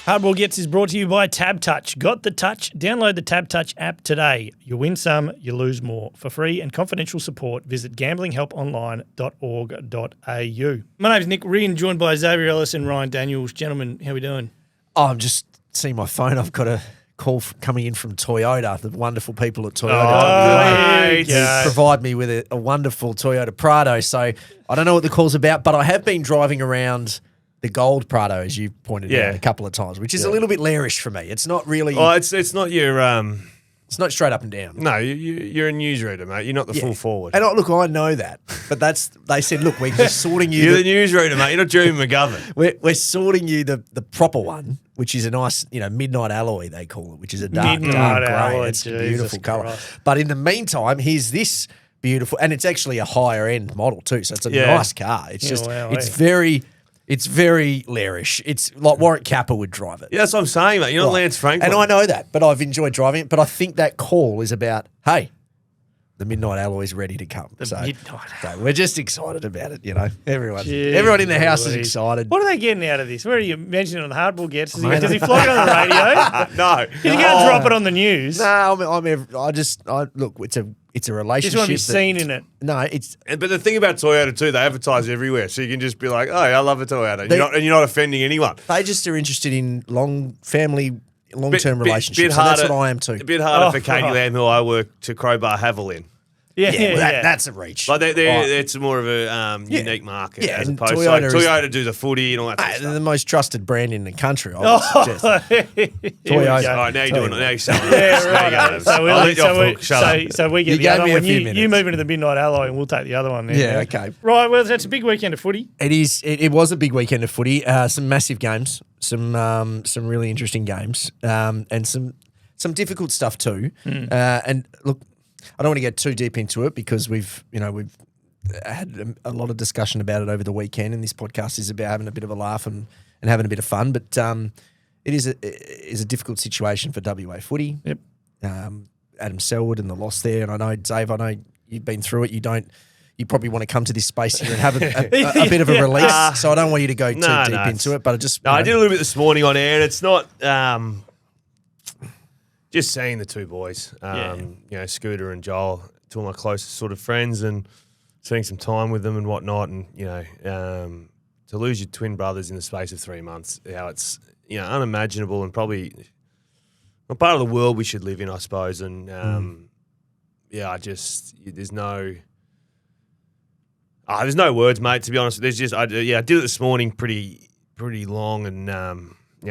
Hardball Gets is brought to you by Tab Touch. Got the touch? Download the Tab Touch app today. You win some, you lose more. For free and confidential support, visit gamblinghelponline.org.au. My name's Nick Ryan, joined by Xavier Ellis and Ryan Daniels. Gentlemen, how we doing? Oh, I'm just seeing my phone. I've got a call coming in from Toyota, the wonderful people at Toyota. Oh, provide me with a wonderful Toyota Prado. So I don't know what the call's about, but I have been driving around the gold Prado, as you pointed out a couple of times, which is a little bit lairish for me. It's not really. Oh, it's not your. It's not straight up and down. No, you're a newsreader, mate. You're not the full forward. And look, I know that, but they said, look, we're just sorting you. You're the newsreader, mate. You're not Jeremy McGovern. We're sorting you the proper one, which is a nice, midnight alloy they call it, which is a dark grey. It's a beautiful colour. But in the meantime, here's this beautiful, and it's actually a higher end model too. So it's a nice car. It's It's very lairish. It's like Warwick Capper would drive it. Yeah, that's what I'm saying, mate. You're not Lance Franklin. And I know that, but I've enjoyed driving it. But I think that call is about, hey, the midnight alloy's ready to come. So we're just excited about it, Everyone in the house is excited. What are they getting out of this? Where are you mentioning on the Hardball Gets? Does he fly it on the radio? No. Is he going to drop it on the news? No, look, it's a relationship. Just want to be seen in it. No, but the thing about Toyota too, they advertise everywhere, so you can just be like, "Oh, I love a Toyota," and you're not offending anyone. They just are interested in long-term relationships. And that's what I am too. A bit harder for Katie Lamb, who I work to Crowbar Havel in. That's a reach. Like it's more of a unique market as opposed to Toyota do the footy and all that. They're the most trusted brand in the country. I would suggest. Toyota. All right, now you're doing it. Now you're selling it. Yeah, right. So we get the other one. You move into the midnight alloy, and we'll take the other one. Yeah, okay. Right. Well, that's a big weekend of footy. It is. It was a big weekend of footy. Some massive games. Some really interesting games. And some difficult stuff too. And look, I don't want to get too deep into it because we've had a lot of discussion about it over the weekend, and this podcast is about having a bit of a laugh and having a bit of fun. But it is a difficult situation for WA footy. Yep. Adam Selwood and the loss there, and I know Dave. I know you've been through it. You probably want to come to this space here and have a bit of a release. So I don't want you to go too deep into it. But I did a little bit this morning on air, and it's not. Just seeing the two boys, Scooter and Joel, two of my closest sort of friends, and spending some time with them and whatnot, and to lose your twin brothers in the space of 3 months, how it's unimaginable and probably a part of the world we should live in, I suppose. And there's no words, mate. To be honest, I did it this morning pretty long, and I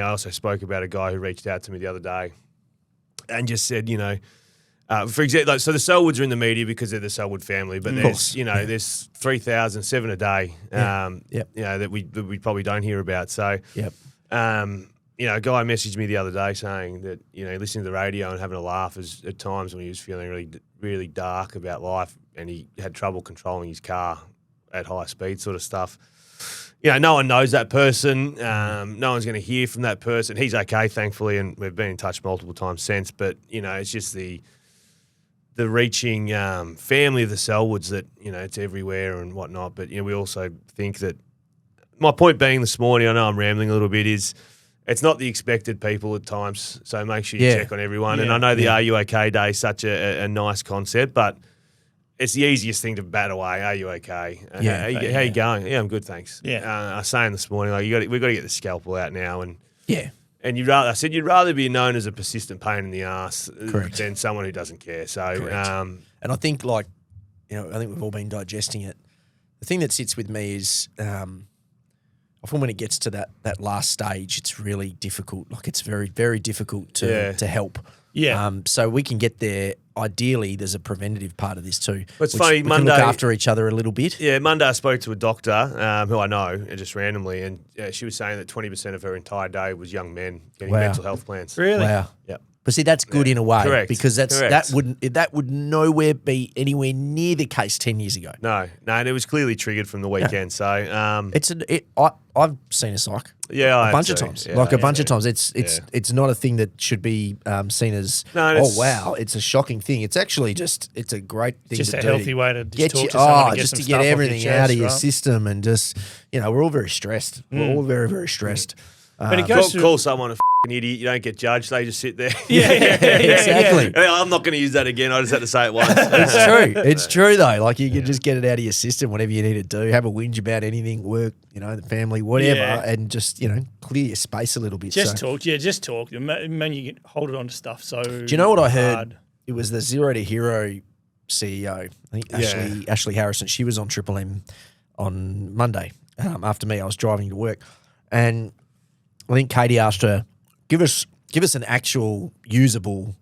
also spoke about a guy who reached out to me the other day. And just said, for example, so the Selwoods are in the media because they're the Selwood family, but there's 3,007 a day, that we probably don't hear about. So, a guy messaged me the other day saying that listening to the radio and having a laugh is at times when he was feeling really, really dark about life, and he had trouble controlling his car at high speed, sort of stuff. No one knows that person. No one's going to hear from that person. He's okay, thankfully, and we've been in touch multiple times since. But, it's just the reaching family of the Selwoods that, it's everywhere and whatnot. But, we also think that my point being this morning, I know I'm rambling a little bit, is it's not the expected people at times. So make sure you check on everyone. And I know the Are You OK Day is such a nice concept, but it's the easiest thing to bat away. Are you okay? How you going? Yeah, I'm good, thanks. I was saying this morning, we've got to get the scalpel out now, and and you'd rather be known as a persistent pain in the ass than someone who doesn't care. So, and I think I think we've all been digesting it. The thing that sits with me is often when it gets to that last stage, it's really difficult. Like it's very, very difficult to help. Yeah. So we can get there. Ideally, there's a preventative part of this too. It's funny, we Monday, can look after each other a little bit. Yeah, Monday I spoke to a doctor who I know just randomly, and she was saying that 20% of her entire day was young men getting mental health plans. Really? Wow. Yep. But see, that's good in a way. Correct. Because that would nowhere be anywhere near the case 10 years ago. No, and it was clearly triggered from the weekend. So I've seen a psych. Yeah, a bunch of times. Yeah, a bunch of times. It's not a thing that should be seen as wow, it's a shocking thing. It's actually it's a great thing to do. Just a healthy way to get talk to someone to get everything out of your system, and just we're all very stressed. We're all very, very stressed. But it goes Call someone a f***ing idiot. You don't get judged. They just sit there. Exactly. I'm not going to use that again. I just had to say it once. It's true. It's true though. Like you can just get it out of your system, whatever you need to do. Have a whinge about anything, work, the family, whatever, and just clear your space a little bit. Just talk. Yeah, just talk. Man, you get hold it on to stuff. So do you know what I heard? It was the Zero to Hero CEO. I think Ashley Harrison. She was on Triple M on Monday after me. I was driving to work, and I think Katie asked her, give us an actual usable,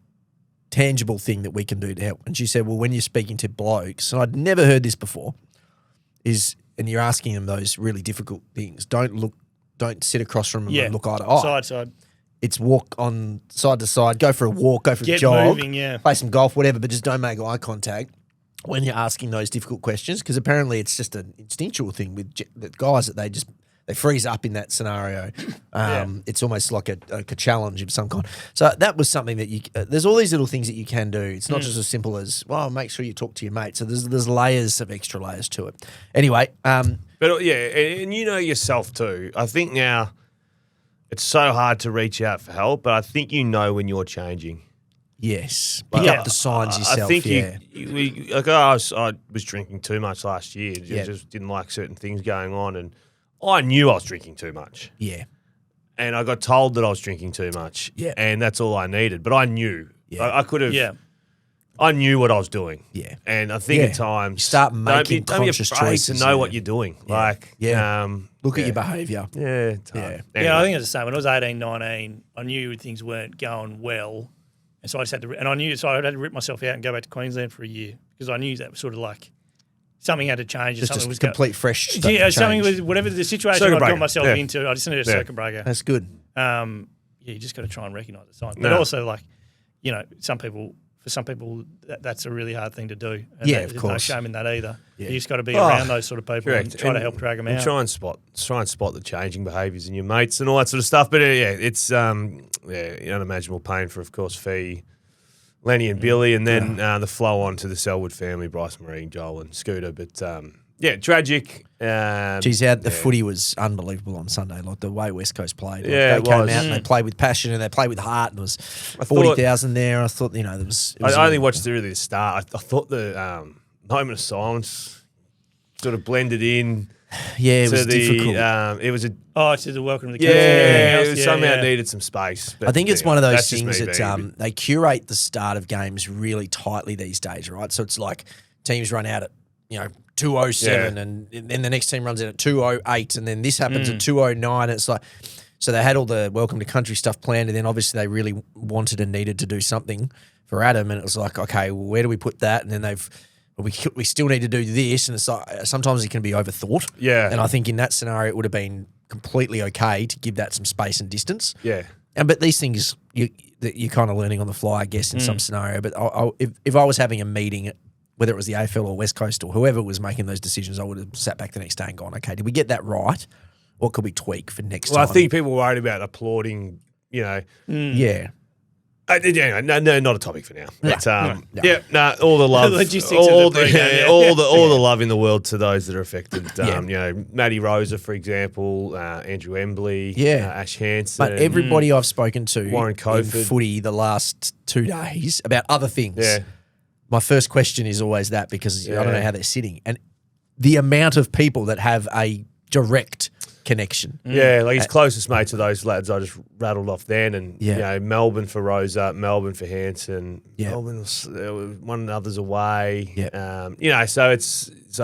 tangible thing that we can do to help. And she said, well, when you're speaking to blokes, and I'd never heard this before, and you're asking them those really difficult things, don't sit across from them and look eye to eye. Side, side. It's walk on side to side, go for a walk, go for a jog, play some golf, whatever, but just don't make eye contact when you're asking those difficult questions, because apparently it's just an instinctual thing with the guys that they freeze up in that scenario. It's almost like a challenge of some kind. So that was something that there's all these little things that you can do. It's not just as simple as, well, make sure you talk to your mate. So there's layers of extra layers to it. Anyway. But yeah, and you know yourself too. I think now it's so hard to reach out for help, but I think you know when you're changing. Yes. Pick up the signs yourself. I think I was drinking too much last year. Just didn't like certain things going on, and I knew I was drinking too much. Yeah. And I got told that I was drinking too much. Yeah. And that's all I needed. But I knew. Yeah. I could have. Yeah. I knew what I was doing. Yeah. And I think at times. You start making conscious choices. To know what you're doing. Yeah. Look at your behaviour. Yeah. Anyway. Yeah, I think it's the same. When I was 18, 19, I knew things weren't going well. And so I just had to, and I knew, so I had to rip myself out and go back to Queensland for a year, because I knew that was sort of like, something had to change. Just something a was complete fresh something was, whatever the situation I got myself into, I just needed a circuit breaker. That's good. You just got to try and recognise the signs. But also, like, for some people, that's a really hard thing to do. And of course. There's no shame in that either. Yeah. You just got to be around those sort of people and try to help drag them out. Try and spot the changing behaviours in your mates and all that sort of stuff. But it's unimaginable pain for, of course, Fee, Lenny and Billy, and then the flow on to the Selwood family, Bryce, Marie, Joel and Scooter. But tragic. The footy was unbelievable on Sunday, like the way West Coast played. Like they came out and they played with passion and they played with heart, and there was 40,000 there. I thought, there was... I only watched the start. I thought the moment of silence sort of blended in. Yeah, it was difficult. To the welcome to the it somehow needed some space. I think it's one of those things that they curate the start of games really tightly these days, right? So it's like teams run out at 2:07, and then the next team runs in at 2:08, and then this happens at 2:09. It's like, so they had all the welcome to country stuff planned, and then obviously they really wanted and needed to do something for Adam, and it was like, okay, well, where do we put that? And then we still need to do this, and it's like sometimes it can be overthought. Yeah, and I think in that scenario it would have been completely okay to give that some space and distance. Yeah, but these things you're kind of learning on the fly, I guess, in some scenario. But if I was having a meeting, whether it was the AFL or West Coast or whoever was making those decisions, I would have sat back the next day and gone, okay, did we get that right? What could we tweak for next time? I think people were worried about applauding, Yeah. Anyway, no, not a topic for now. But, no. All the love, all the love in the world to those that are affected. Matty Rosa, for example, Andrew Embley, Ash Hansen. But everybody I've spoken to Warren in Coford. footy the last 2 days about other things. Yeah. My first question is always that, because I don't know how they're sitting. And the amount of people that have a direct connection. Yeah, like his closest mates are those lads I just rattled off then. And, Melbourne for Rosa, Melbourne for Hansen. Yeah. Melbourne was one another's away. Yeah. So I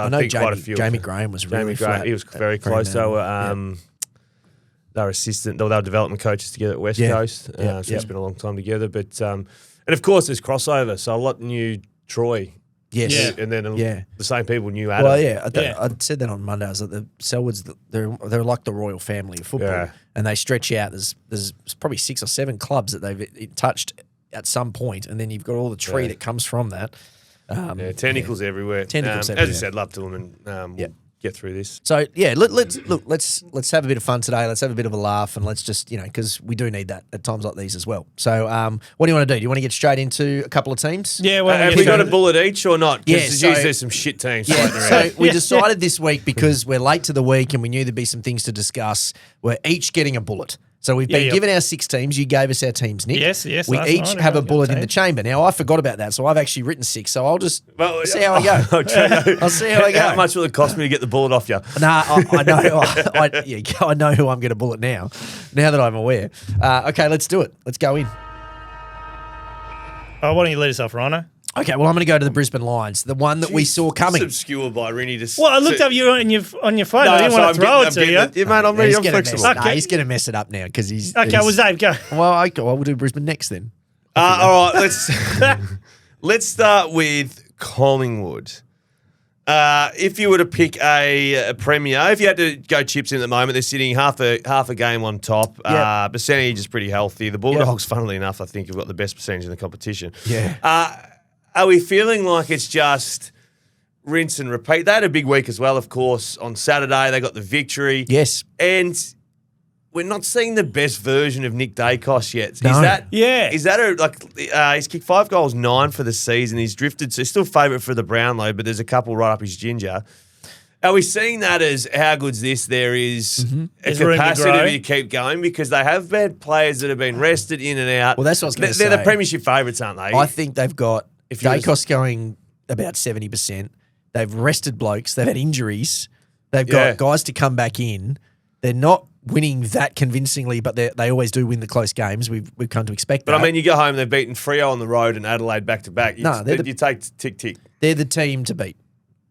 know think quite a few. Jamie Graham was really flat. He was very close. They were they were development coaches together at West Coast. So it's been a long time together. But and of course there's crossover. So a lot knew Troy. Yes. Yeah. And then the same people knew Adam. Well, I said that on Monday. I was like, the Selwoods, they're like the royal family of football, and they stretch out. There's probably 6 or 7 clubs that they've touched at some point, and then you've got all the tree that comes from that. Tentacles everywhere. Tentacles everywhere. As I said, love to them, and we'll get through this. So let's have a bit of fun today. Let's have a bit of a laugh, and let's just because we do need that at times like these as well. So what do you want to do? Do you want to get straight into a couple of teams? Yeah. Well, have we got a bullet each or not? Yeah. There's some shit teams floating around. So we decided this week, because we're late to the week and we knew there'd be some things to discuss, we're each getting a bullet. So we've been Yeah. given our 6 teams. You gave us our teams, Nick. Yes. We last each night, have a everyone bullet got in the teams. chamber. Now, I forgot about that, so I've actually written 6. So I'll just see how I go. Okay. I'll see how I go. How much will it cost me to get the bullet off you? Nah, I know. I know who I'm going to bullet now that I'm aware. Okay, let's do it. Let's go in. Oh, why don't you lead us off, Rhino? Okay, well, I'm going to go to the Brisbane Lions, the one that we saw coming. It's obscured by Rinny. Well, I looked up you on your phone. I didn't want to throw it to you. Yeah, mate, I'm He's really gonna mess- flexible. nah, he's going to mess it up now because he's... Okay, well, Dave, go. Well, okay, well, we'll do Brisbane next then. All right, let's start with Collingwood. If you were to pick a premier, if you had to go chips in at the moment, they're sitting half a game on top. Yep. Percentage is pretty healthy. The Bulldogs, funnily enough, I think have got the best percentage in the competition. Yeah. Are we feeling like it's just rinse and repeat? They had a big week as well, of course. On Saturday, they got the victory. Yes. And we're not seeing the best version of Nick Dacos yet. No. Is that he's kicked 5 goals, 9 for the season. He's drifted, so he's still favourite for the Brownlow, but there's a couple right up his ginger. Are we seeing that as how good's this? There is a There's room to capacity grow. to keep going because they have had players that have been rested in and out. Well, that's what I was gonna They're say. the premiership favourites, aren't they? I think they've got If you was- Dacos going about 70%. They've rested blokes. They've had injuries. They've got Yeah. guys to come back in. They're not winning that convincingly, but they always do win the close games. We've come to expect that. But I mean, you go home, they've beaten Freo on the road and Adelaide back to back. No, they're You take tick. they're the team to beat.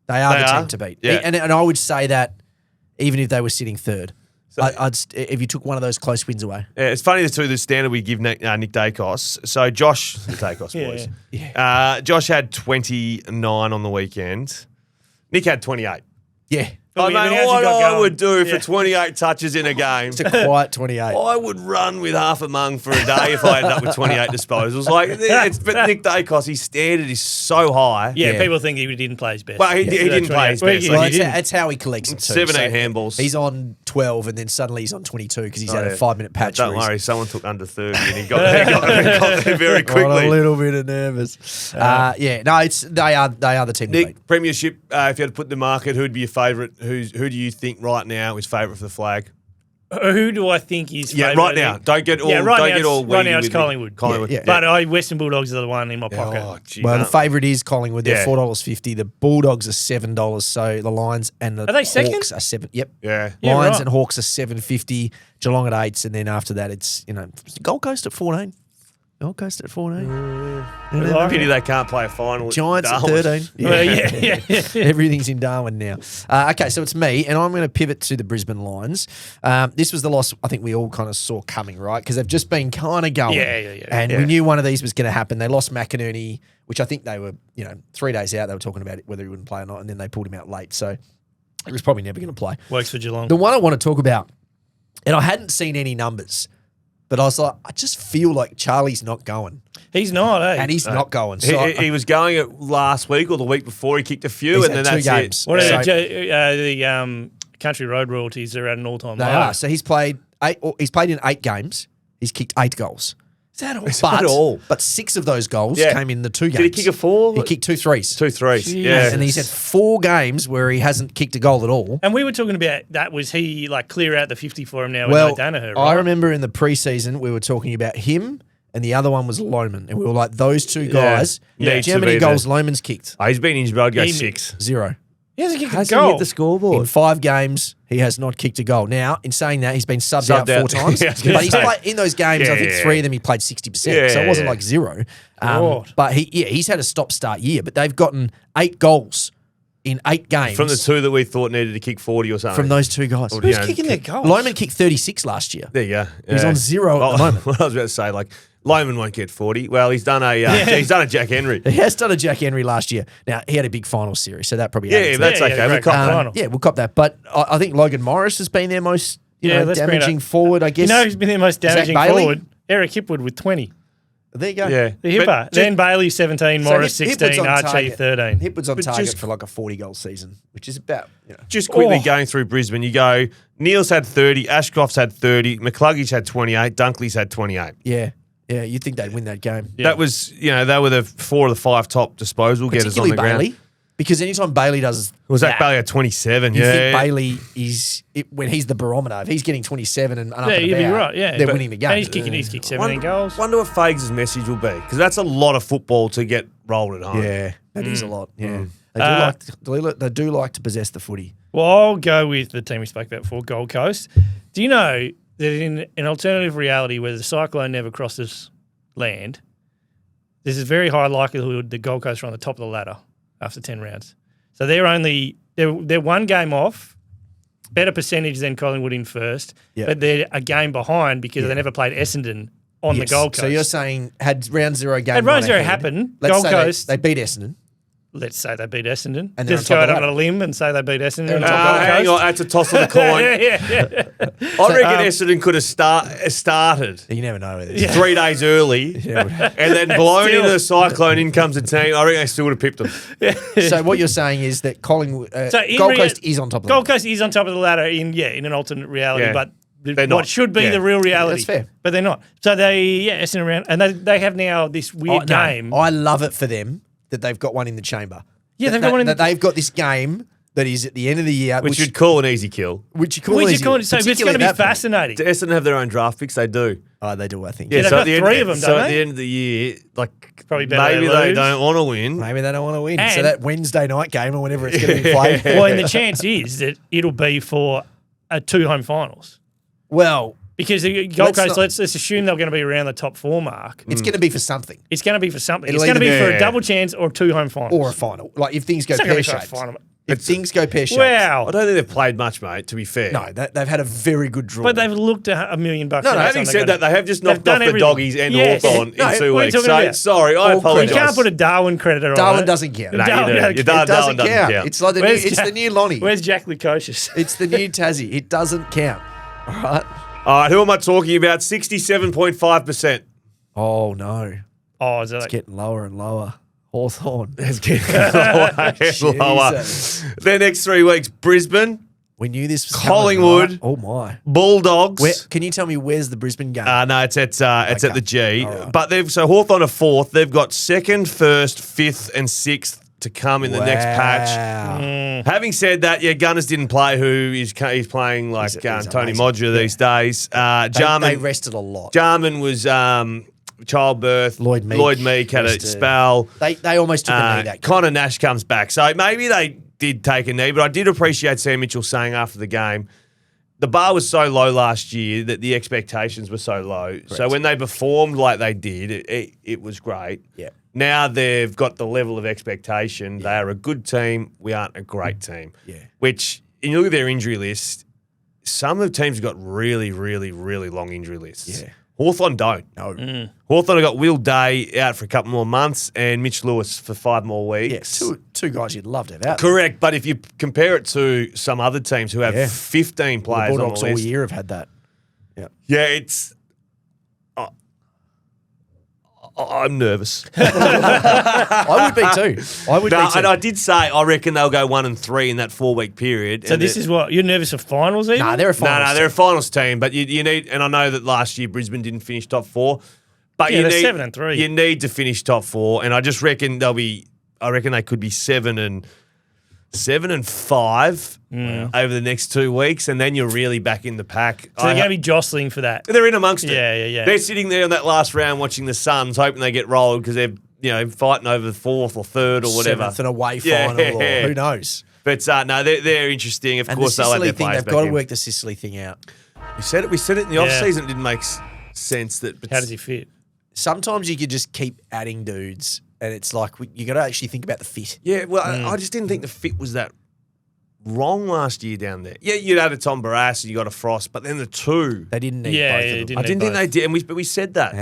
They are They the are? team to beat. Yeah. And I would say that even if they were sitting third, if you took one of those close wins away. Yeah, it's funny the standard we give Nick Dacos. So Josh, the Dacos boys. Josh had 29 on the weekend. Nick had 28. Yeah. I I mean, mean, how's he what got I going? would do for Yeah. 28 touches in a game. It's a quiet 28. I would run with half a mung for a day if I ended up with 28 disposals. But Nick Dacos, his standard is so high. Yeah, Yeah. people think he didn't play his best. Well, he didn't play his best. Well, Like, he that's how he collects it too. 17 handballs. He's on 12 and then suddenly he's on 22 because he's had yeah. a 5-minute patch. Don't where he's worry, someone took under 30 and he got there very got a quickly. little bit of nervous. They are the team to beat. Nick, premiership, if you had to put in the market, who'd be your favourite? Who do you think right now is favourite for the flag? Who do I think is Yeah, favourite? right now. Don't get all. Yeah, right don't now get all. it's- right weedy now it's with me. Collingwood. Collingwood. Yeah, But Western Bulldogs are the one in my pocket. Oh, gee, Well, the no. favourite is Collingwood. They're Yeah. $4.50. The Bulldogs are $7. So the Lions and the Are they second? Hawks are 7. Yep. Yeah. Yeah, Lions right. and Hawks are $7.50. Geelong at 8s, and then after that, it's Gold Coast at 14. Gold Coast at 14. Pity they can't play a final. Giants at Darwin. 13. Well, yeah. Everything's in Darwin now. Okay, so it's me, and I'm going to pivot to the Brisbane Lions. This was the loss I think we all kind of saw coming, right? Because they've just been kind of going. Yeah. And we knew one of these was going to happen. They lost McInerney, which I think they were, 3 days out. They were talking about whether he wouldn't play or not, and then they pulled him out late. So he was probably never going to play. Works for Geelong. The one I want to talk about, and I hadn't seen any numbers, but I was like, I just feel like Charlie's not going. He's not, eh? And he's not going. So He was going it last week or the week before. He kicked a few, He's and then had 2 that's games. it. What are So- the Country Road royalties are at an all-time They low. are. So he's played in 8 games. He's kicked 8 goals. Is that all? Is that all? But 6 of those goals Yeah. came in the 2 games. Did he kick a 4? He kicked 2 threes. 2 threes. Jeez. Yeah. And he's had 4 games where he hasn't kicked a goal at all. And we were talking about that. Was he like clear out the 50 for him now Well, with no Danaher, right? I remember in the preseason we were talking about him and the other one was Lohman. And we were like, those 2 guys. Yeah. Do you know how many goals Lohman's kicked? He's been injured, but I'd go He- 6. 0. He hasn't kicked Has a goal. he hit the scoreboard? In 5 games, he has not kicked a goal. Now, in saying that, he's been subbed out Subbed 4 out. times. Yeah, I was gonna But he's say. played in those games, I think Yeah. 3 of them he played 60%. So it wasn't Yeah. like 0. God. But he's had a stop-start year. But they've gotten 8 goals in 8 games From the 2 that we thought needed to kick 40 or something. from those 2 guys. Or, Who's you know, kicking their goals? Lohman kicked 36 last year. There you go. He's on 0 at the moment. What I was about to say, like, Lohman won't get 40. Well, he's done a Jack Henry. He has done a Jack Henry last year. Now, he had a big final series, so that probably added Yeah, to that's Yeah, okay. yeah, We'll great cop that. final. yeah, we'll cop that. But I think Logan Morris has been their most let's bring it damaging up. forward, I guess. You know who's been their most Zach damaging Bailey? forward? Eric Hipwood with 20. There you go. Yeah. The hipper. But Then Bailey 17, So Morris Hipwood's 16, on Archie target. 13. Hipwood's on But target just- for like a 40-goal season, which is about, Just quickly Oh. going through Brisbane, you go, Neil's had 30, Ashcroft's had 30, McCluggage had 28, Dunkley's had 28. Yeah, you'd think they'd win that game. That was, they were the 4 of the 5 top disposal getters on Particularly the ground. Bailey. Because anytime Bailey does Was that Bailey at 27? you Yeah. think Bailey is when he's the barometer. If he's getting 27 and up Yeah, and you'd be about, right. Yeah, they're winning the game. And he's kicked 17 goals. Wonder what Fags' message will be, because that's a lot of football to get rolled at home. Yeah, that is a lot. Yeah, they do like to possess the footy. Well, I'll go with the team we spoke about before, Gold Coast. Do you know that in an alternative reality where the cyclone never crosses land, there's a very high likelihood the Gold Coast are on the top of the ladder after 10 rounds. So they're one game off, better percentage than Collingwood in first, but they're a game behind because they never played Essendon on the Gold Coast. So you're saying had round zero game Had round zero happen, let's Gold say Coast. they beat Essendon. Let's say they beat Essendon. And they're just on go top out of on a limb and say they beat Essendon. They're on on top Gold of Hang Coast. on, that's a toss of the coin. yeah. I reckon Essendon could have started You never know with this. 3 days early and then blown into the cyclone. In comes the team. I reckon they still would have pipped them. So what you're saying is that Collingwood, So in Gold Coast is on top of the Gold ladder. Coast is on top of the ladder in an alternate reality, Yeah. but They're what not. should be Yeah. the real reality. That's fair. But they're not. So Essendon around, and they have now this weird game. I love it for them that they've got one in the chamber. Yeah, That- they've got one in that the- they've got this game that is at the end of the year, Which you'd call an easy kill. which you call Which easy, is called, so it's going to particularly be that point. fascinating. Do Essendon have their own draft picks? They do. Oh, they do, I think. Yeah, they've got at the 3 of them, so don't at they? the end of the year, like Probably better maybe they they lose. don't want to win. Maybe they don't want to win. So And- that Wednesday night game or whenever it's going to be played. Well, and the chance is that it'll be for 2 home finals. Well, Because the Gold Let's Coast, not- let's assume they're going to be around the top 4 mark. it's going to be for something It's going to be for something. It'll It's going to be either for be- a double chance or 2 home finals. or a final. Like if things go It's not going to be for a pear-shaped. final. If things go pear-shaped. Wow. I don't think they've played much, mate. To be fair, No, they've had a very good draw. But they've looked at $1 million. No, every Having time said that, they have just knocked They've off done the everything. doggies and Yes. Hawthorn No, in 2 what are you weeks. talking So about? sorry, I All You apologise. can't put a Darwin credit on Darwin it. doesn't count. No, you Darwin do. don't Your count. It doesn't Darwin count. It's like the new, Where's it's Jack- the new Lonnie. Where's Jack Lukosius? It's the new Tassie. It doesn't count. All right. All right, who am I talking about? 67.5%. Oh no, Oh, is that it's like, getting lower and lower. Hawthorn. It's getting lower and lower. Jesus. The next 3 weeks, Brisbane, We knew this was Collingwood. coming, right? Oh my. Bulldogs. Can you tell me where's the Brisbane game? No, it's at the G. All right. But Hawthorn are 4th. They've got 2nd, 1st, 5th, and 6th to come in the next patch. Wow. Having said that, Gunners didn't play. He's playing like He's Tony amazing. Modra these days. They rested a lot. Jarman was childbirth. Lloyd Meek had a rested. spell. They almost took a knee that game. Connor Nash comes back. So maybe they did take a knee, but I did appreciate Sam Mitchell saying after the game, the bar was so low last year that the expectations were so low. So when they performed like they did, it was great. Yeah. Now they've got the level of expectation. They are a good team. We aren't a great team. Yeah. Which, and you look at their injury list, some of the teams have got really, really, really long injury lists. Yeah. Hawthorn don't. No. Hawthorn have got Will Day out for a couple more months and Mitch Lewis for 5 more weeks. Yeah, two guys you'd love to have out. Correct, but if you compare it to some other teams who have Yeah. 15 The players on Bulldogs the all list, year have had that. Yeah. yeah, it's. I'm nervous. I would be too. I would No, be too. and I did say I reckon they'll go 1 and 3 in that 4-week period. so and this is what you're nervous for finals? Even? Nah, they're a finals. No, they're a finals team, but you need, and I know that last year Brisbane didn't finish top 4, but Yeah, you they're need 7 and 3. You need to finish top 4, and I just reckon I reckon they could be 7 and 5 over the next 2 weeks, and then you're really back in the pack. So they're going to be jostling for that. They're in amongst it. Yeah. They're sitting there in that last round watching the Suns, hoping they get rolled because they're fighting over the 4th or 3rd or whatever. 7th and away Yeah. final, or who knows? But no, they're interesting. Of And course, the they'll have Sicily their thing, players they've back got to in. work the Sicily thing out. We said it in the Yeah. off season. It didn't make sense that. How does he fit? Sometimes you could just keep adding dudes, and it's like you got to actually think about the fit. Yeah, well, I just didn't think the fit was that wrong last year down there. Yeah, you'd had a Tom Barras and you got a Frost, but then the two, They didn't need Yeah, both yeah, of he them. didn't I didn't need think both. they did, but we said that.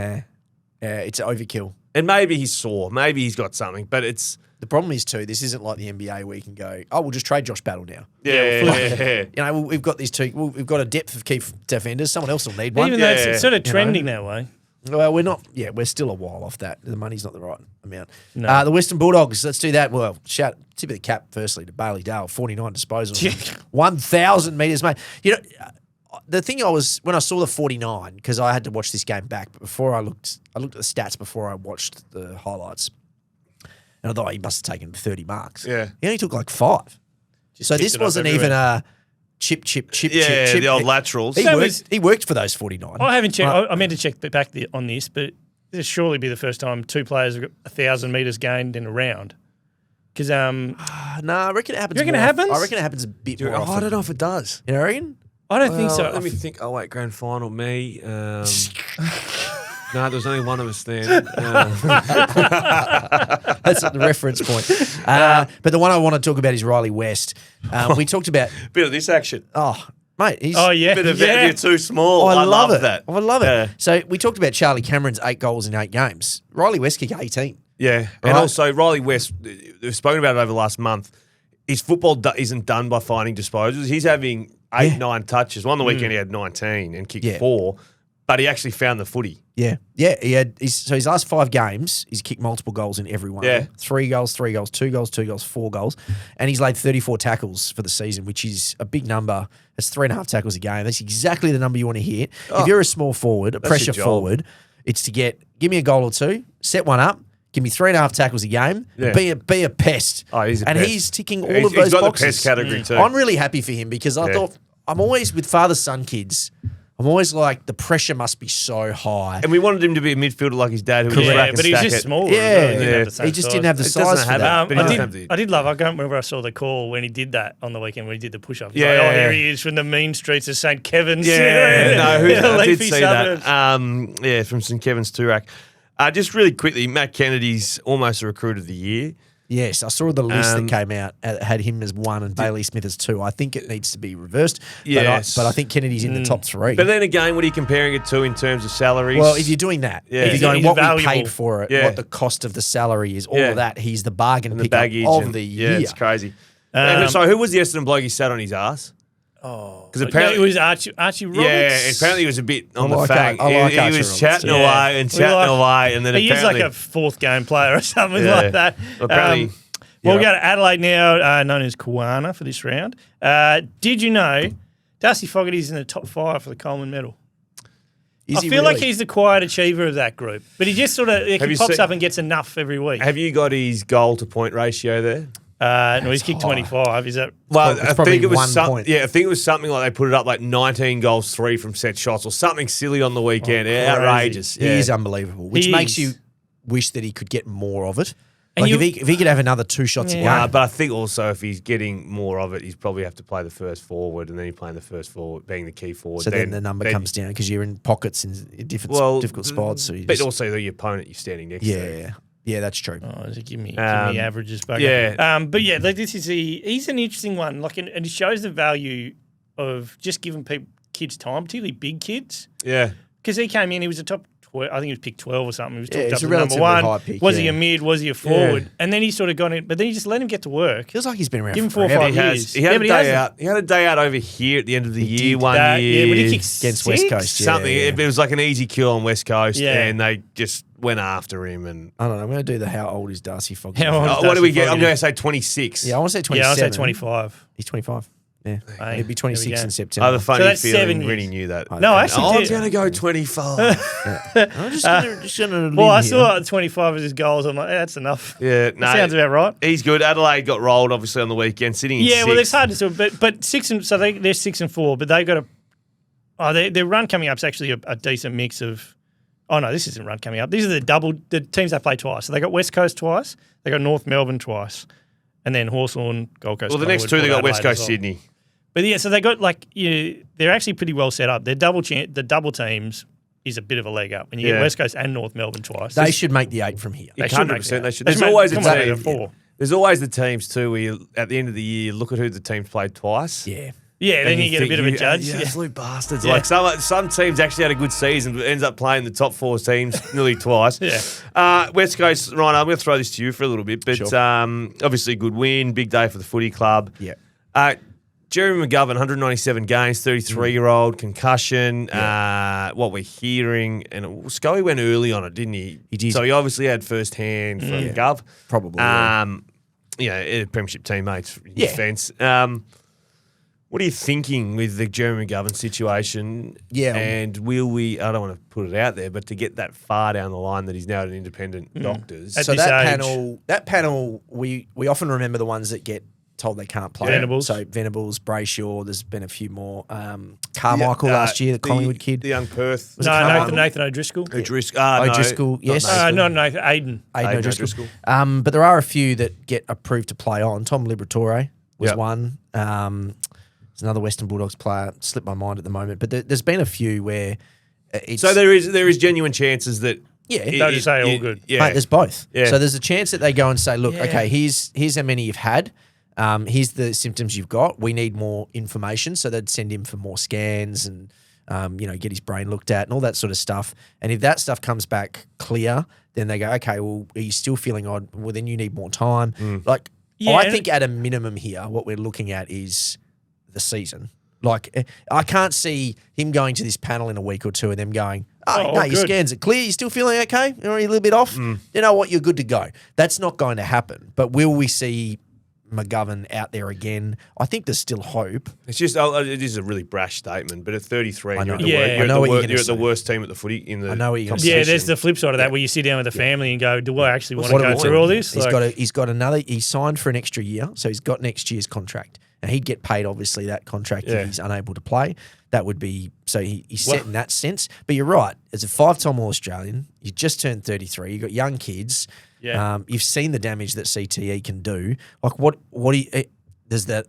Yeah, it's overkill. And maybe he's sore, maybe he's got something, but it's The problem is too, this isn't like the NBA where you can go, we'll just trade Josh Battle now. yeah. You know, we've got these two. We've got a depth of key defenders. Someone else will need one. Even though Yeah. it's sort of trending that way. Well, we're not. Yeah, we're still a while off that. The money's not the right amount. No. The Western Bulldogs. Let's do that. Well, tip of the cap firstly to Bailey Dale, 49 disposals, 1,000 meters, mate. You know, the thing when I saw the 49 because I had to watch this game back, but before I looked at the stats before I watched the highlights. And I thought he must have taken 30 marks. Yeah. He only took like 5. So this picked it up wasn't even everywhere. a chip. Yeah, the old laterals. He worked for those 49. I haven't checked. I meant to check back on this, but this will surely be the first time 2 players have got 1,000 metres gained in a round. Because No, I reckon it happens. You reckon it more happens? I reckon it happens a bit more often. I don't know if it does. You reckon? I don't think so. Let me think. Oh, wait, grand final, me. No, there was only one of us then. That's the reference point. But the one I want to talk about is Riley West. We talked about. Bit of this action. Oh, mate. He's, Bit of you're too small. I love that. I love it. Yeah. So we talked about Charlie Cameron's 8 goals in 8 games. Riley West kicked 18. Yeah. Right. And also, Riley West, we've spoken about it over the last month. His football isn't done by finding disposals. He's having 8, 9 touches. One on the weekend he had 19 and kicked 4, but he actually found the footy. Yeah. Yeah. His last 5 games, he's kicked multiple goals in every one. Yeah. 3 goals, 2 goals, 4 goals. And he's laid 34 tackles for the season, which is a big number. That's 3.5 tackles a game. That's exactly the number you want to hit. If you're a small forward, a pressure your job. forward, it's to give me a goal or 2, set one up, give me 3.5 tackles a game, be a pest. Oh, he's a and pest. he's ticking all He's of those got boxes. the pest category too. I'm really happy for him because I thought I'm always with father-son kids. I'm always like, the pressure must be so high. And we wanted him to be a midfielder like his dad, who was Yeah, rack and but he's stack just it. smaller. Yeah. as well. He didn't have the same He just size. didn't have the It size doesn't for have that. it. But he doesn't have the- I did love. I can't remember. I saw the call when he did that on the weekend when he did the push-up. He's Yeah. like, oh, here he is from the mean streets of St. Kevin's. Yeah, no, I did Leafy see suburbs. that. From St Kevin's Toorak. Just really quickly, Matt Kennedy's almost a recruit of the year. Yes, I saw the list that came out, had him as 1 and Bailey Smith as 2. I think it needs to be reversed. Yes. But I think Kennedy's in the top 3. But then again, what are you comparing it to in terms of salaries? Well, if you're doing that, Yeah. if you're going He's what we valuable. paid for it, Yeah. what the cost of the salary is, all of that, he's the bargain and the pickup baggage of and- the yeah, year. it's crazy. So who was the Essendon bloke he sat on his ass? Oh, Because apparently it was Archie Roberts. Yeah, apparently he was a bit on I like the fang. Ar- I like he Archie was Roberts. chatting Yeah. away and chatting away, and then He is apparently like a 4th game player or something Yeah. like that. Apparently, Well, we go to Adelaide now, known as Kuwana for this round. Did you know Darcy Fogarty's in the top 5 for the Coleman medal? Is I he feel like really? he's the quiet achiever of that group, but he just sort of you pops seen- up and gets enough every week. have you got his goal to point ratio there? No, he's kicked 25. Is that? Well, It's I probably think it was 1 point. I think it was something like they put it up like 19 goals, 3 from set shots, or something silly on the weekend. Outrageous. He is unbelievable, which He makes is. you wish that he could get more of it. And Like if he could have another 2 shots a game. But I think also if he's getting more of it, he's probably have to play the first forward, and then he's playing the first forward, being the key forward. So then the number comes down because you're in pockets in difficult spots. So you but just, also the opponent you're standing next to. yeah, that's true. Oh, does it give me averages? Bugger? yeah. But yeah, like this is he's an interesting one. Like, and it shows the value of just giving kids time, particularly big kids. Yeah. Because he came in, he was a top 12, I think he was picked 12 or something. He was talked he's up a as number relatively 1. high pick, was he yeah. a mid? Was he a forward? And then he sort of got in, but then you just let him get to work. Feels like he's been around Give him for 4 or forever. 5 He years. has. He had Yeah, a but he day hasn't. out. He had a day out over here at the end of the year did. one Yeah, year. but he kicked Against West 6? Coast, yeah. Something. It was like an easy kill on West Coast, Yeah. and they just went after him. And I don't know. I'm going to do the how old is Darcy Fogarty? How old is what do we Darcy get? I'm Fogarty? going to say 26. Yeah, I want to say 27. Yeah, I'll say 25. He's 25. Yeah, Hey, he'd be 26 there we in go. September. I have a funny So that's feeling 7 Rennie years. knew that. No, I actually I'm did. going to go 25. I'm just going to Well, I saw 25 as his goals. I'm like, that's enough. Yeah, no. That sounds about right. He's good. Adelaide got rolled, obviously, on the weekend, sitting in Yeah, sixth. well, it's hard to sort of, but 6 and so they're 6 and 4, but they've got their run coming up is actually a decent mix of. Oh no, this isn't run coming up. These are the teams they play twice. So they got West Coast twice, they got North Melbourne twice, and then Hawthorn, Gold Coast. Well, the next Collingwood, two, they got Port West Adelaide as Coast, well. Sydney. But yeah, so they got they're actually pretty well set up. Their the double teams is a bit of a leg up when you get Yeah. West Coast and North Melbourne twice. They should make the 8 from here. They should make 100% that. they should. They There's should always a make- come on, team. they're 4. There's always the teams too where you, at the end of the year, you look at who the team's played twice. Yeah. Yeah, then and you get a think, bit of a you judge. Yeah. absolute bastards. Yeah. Like some teams actually had a good season, but ends up playing the top 4 teams nearly twice. Yeah. West Coast, Ryan, I'm going to throw this to you for a little bit, but Sure. obviously a good win, big day for the footy club. Yeah. Jeremy McGovern, 197 games, 33-year-old, concussion. What we're hearing, and Scully went early on it, didn't he? He did. So he obviously had first hand from Gov. Probably. Yeah. Premiership teammates in Yeah. defence. What are you thinking with the Jeremy McGovern situation? Yeah. And will we, I don't want to put it out there, but to get that far down the line that he's now at an independent doctor's. At So this that panel, we often remember the ones that get told they can't play. Venables. So Venables, Brayshaw, there's been a few more. Carmichael last year, the Collingwood kid. The young Perth. Was it No, Carmichael? Nathan O'Driscoll. O'Driscoll, yes. No, Aiden. Aidan O'Driscoll. But there are a few that get approved to play on. Tom Liberatore was Yep. one. There's another Western Bulldogs player, slipped my mind at the moment. But there's been a few where it's... So there is genuine chances that. Yeah. They'll just say all good. Yeah. Mate, there's both. Yeah. So there's a chance that they go and say, look, Yeah. okay, here's how many you've had. Here's the symptoms you've got. We need more information. So they'd send him for more scans and, get his brain looked at and all that sort of stuff. And if that stuff comes back clear, then they go, okay, well, are you still feeling odd? Well, then you need more time. Like, Yeah. I think at a minimum here, what we're looking at is the season. Like, I can't see him going to this panel in a week or two and them going, no, your good. scans are clear. You still feeling okay? Or are you a little bit off? You know what? You're good to go. That's not going to happen. But will we see McGovern out there again? I think there's still hope. It's just, it is a really brash statement, but at 33, I know. you're I know what you're gonna at the say. worst team at the footy in the I know what you're gonna competition. Yeah, there's the flip side of that where you sit down with the family and go, do I actually want to What do go we through want? all this? He's got another. He's signed for an extra year, so he's got next year's contract, and he'd get paid obviously that contract Yeah. if he's unable to play. That would be so he's set in that sense. But you're right. As a 5-time All-Australian, you just turned 33. You've got young kids. Yeah. You've seen the damage that CTE can do. Like what do you? There's that.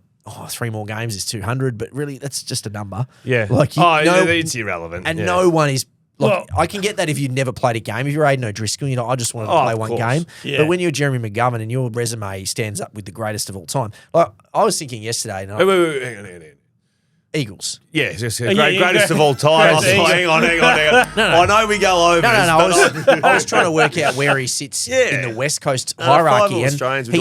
3 more games is 200, but really that's just a number. Yeah. Like it's irrelevant. and yeah. no one is. Like, Well- I can get that if you've never played a game. If you're Aiden O'Driscoll, I just wanted to play of one course. game. Yeah. But when you're Jeremy McGovern and your resume stands up with the greatest of all time, like I was thinking yesterday, Wait, hang on. Eagles. Yeah, it's just yeah, greatest yeah. of all time. I was Greatest like, hang on. I know we go over No, this, I was trying to work out where he sits Yeah. in the West Coast 5 hierarchy, and Australians would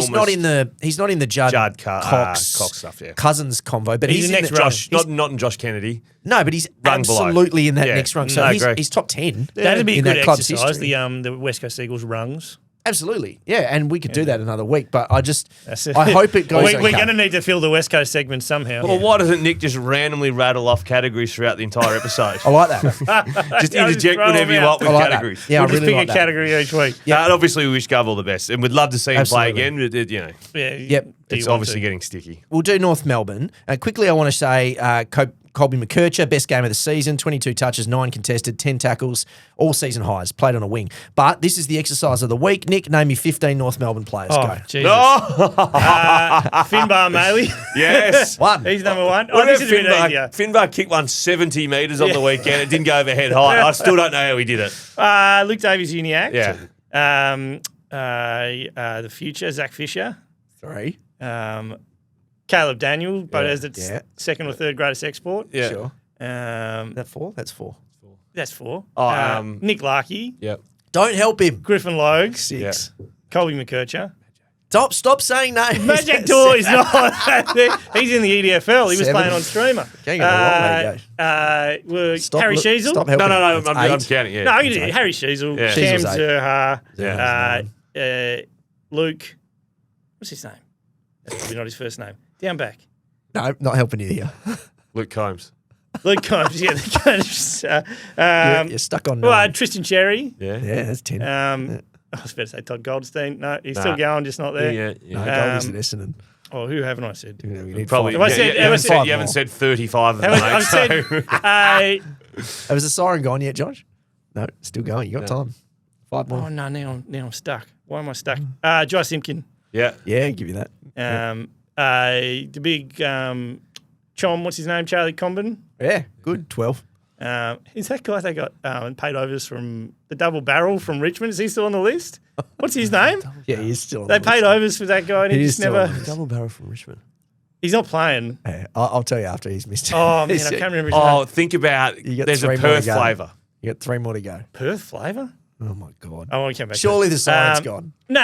he's not in the Judd Cox Cox stuff, yeah. Cousins convo, but He's he's the in next the rush. Not in Josh Kennedy. No, but he's Rung below. absolutely in that Yeah. next rung. So No, I agree. he's top 10. That'd be a in good that club's exercise, history. the West Coast Eagles rungs. Absolutely, yeah, and we could do that another week. But I That's it. hope it goes. We're okay. going to need to fill the West Coast segment somehow. Well, why doesn't Nick just randomly rattle off categories throughout the entire episode? I like that. Just Yeah, interject throw whatever them you out. want with I like that. categories. Yeah, we'll I just really pick like a that. category each week. Yeah, and obviously we wish Gov all the best, and we'd love to see him play Absolutely. again. But Yeah. Yep. Do it's you want obviously to? getting sticky. We'll do North Melbourne. Quickly, I want to say Colby McKercher, best game of the season, 22 touches, 9 contested, 10 tackles, all season highs, played on a wing. But this is the exercise of the week. Nick, name me 15 North Melbourne players. Oh, Go. Jesus. Oh, Finbar Maley. yes. One. He's number one. What Oh, this about is a bit Finbar? easier. Finbar kicked one 70 metres on the weekend. It didn't go over head high. I still don't know how he did it. Luke Davies-Uniacke. Yeah. The future, Zach Fisher. 3. Caleb Daniel, but as its Yeah. second or third greatest export. Yeah. Sure. Is that 4? That's 4. That's 4. Oh, Nick Larkey, Yep. Don't help him. Griffin Logue, 6. Colby McKercher. Stop saying names. Magic Toys, not. He's in the EDFL. He was 7. playing on Streamer. Can't go wrong, mate, Stop, Harry Sheasel. Stop helping No, him. I'm That's 8. counting. Yeah. No, I can do it. Harry Sheasel, Yeah. Cam Sheasel's 8. Zerha, Yeah. Luke. What's his name? That's probably not his first name. Down back. No, not helping you here. Luke Combs. Luke Combs, yeah. The Combs. You're stuck on 9. Well, Tristan Cherry. Yeah. Yeah, that's 10. I was about to say Todd Goldstein. No, he's still going, just not there. no, Yeah. Goldie's at Essendon. Oh, who haven't I said? We need Probably. five. Have I yeah, said- you have I haven't said- said- five you haven't more. said 35 of them, I've mate. said, Has the siren gone yet, Josh? No, still going. You got time. 5 more. oh no, now I'm stuck. Why am I stuck? Joy Simpkin. Yeah. Yeah, give you that. The big Chom, what's his name? Charlie Comben. Yeah, good. 12. Is that guy they got paid overs from the double barrel from Richmond? Is he still on the list? What's his name? Yeah, he's still on They the paid list. overs for that guy and he He is just still never. on the list. Double barrel from Richmond. He's not playing. Yeah, I'll tell you after he's missed. Oh man, I can't remember his Oh, name. think about You got there's a 3 more to Perth go. flavour. You got 3 more to go. Perth flavour? Oh, my God. I won't come back. Surely to the siren's it. gone. No.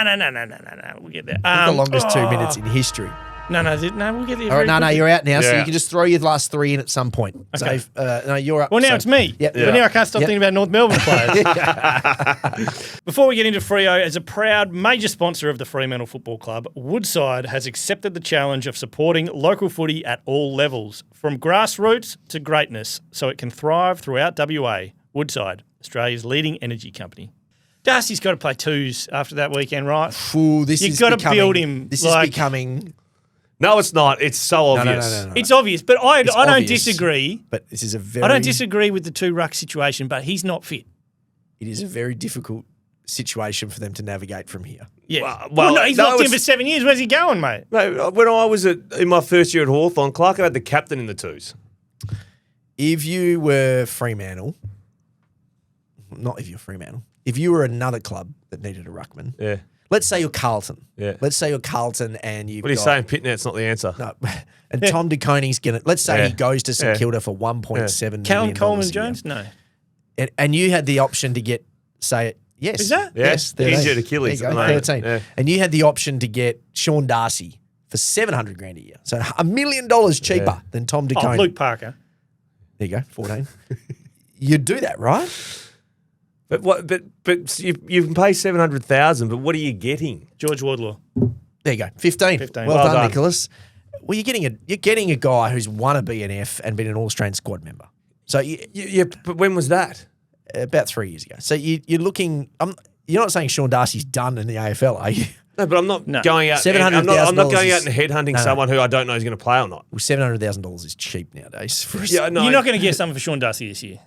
We'll get there. The longest 2 minutes in history. No, we'll get there. All right, no, you're out now, so Yeah. you can just throw your last 3 in at some point. Okay. So, no, you're up. Well, now So- it's me. Yep. But now I can't stop Yep. thinking about North Melbourne players. Before we get into Freo, as a proud major sponsor of the Fremantle Football Club, Woodside has accepted the challenge of supporting local footy at all levels, from grassroots to greatness, so it can thrive throughout WA. Woodside, Australia's leading energy company. Darcy's got to play twos after that weekend, right? Ooh, this You've is got to becoming- build him. This like, is becoming... No, it's not. It's so No, obvious. no. It's obvious, but I don't obvious. disagree. But this is a very... I don't disagree with the two ruck situation, but he's not fit. It is a very difficult situation for them to navigate from here. Yeah. Well, no, he's no, locked in it's- for 7 years. Where's he going, mate? No, when I was in my first year at Hawthorn, Clark had the captain in the twos. If you were Fremantle, not if you're Fremantle, if you were another club that needed a ruckman, Yeah. let's say you're Carlton. Yeah. Let's say you're Carlton and you've What are you got... saying? Pitnet's not the answer. No, and Tom DeConey's going to... Let's say Yeah. he goes to St Yeah. Kilda for $1.7 million. Callum Coleman a year. Jones? No. And you had the option to get, say, yes. Is that? Yeah. Yes. 13. Injured Achilles There you at go, the moment. 13. Yeah. And you had the option to get Sean Darcy for $700,000 a year. So $1 million cheaper Yeah. than Tom Oh, DeConey. Luke Parker. There you go, 14. You'd do that, right? But what? But you can pay 700,000. But what are you getting? George Wardlaw. There you go, 15. 15. Well, Well done, done. Nicholas. Well, you're getting a guy who's won a BNF and been an All-Australian squad member. So Yeah. But when was that? about 3 years ago. So you're looking. You're not saying Sean Darcy's done in the AFL, are you? No, but I'm not No. going out. I'm $700,000 not going out is- and headhunting No. someone who I don't know is going to play or not. Well, $700,000 is cheap nowadays. For Yeah, no. You're not going to get something for Sean Darcy this year.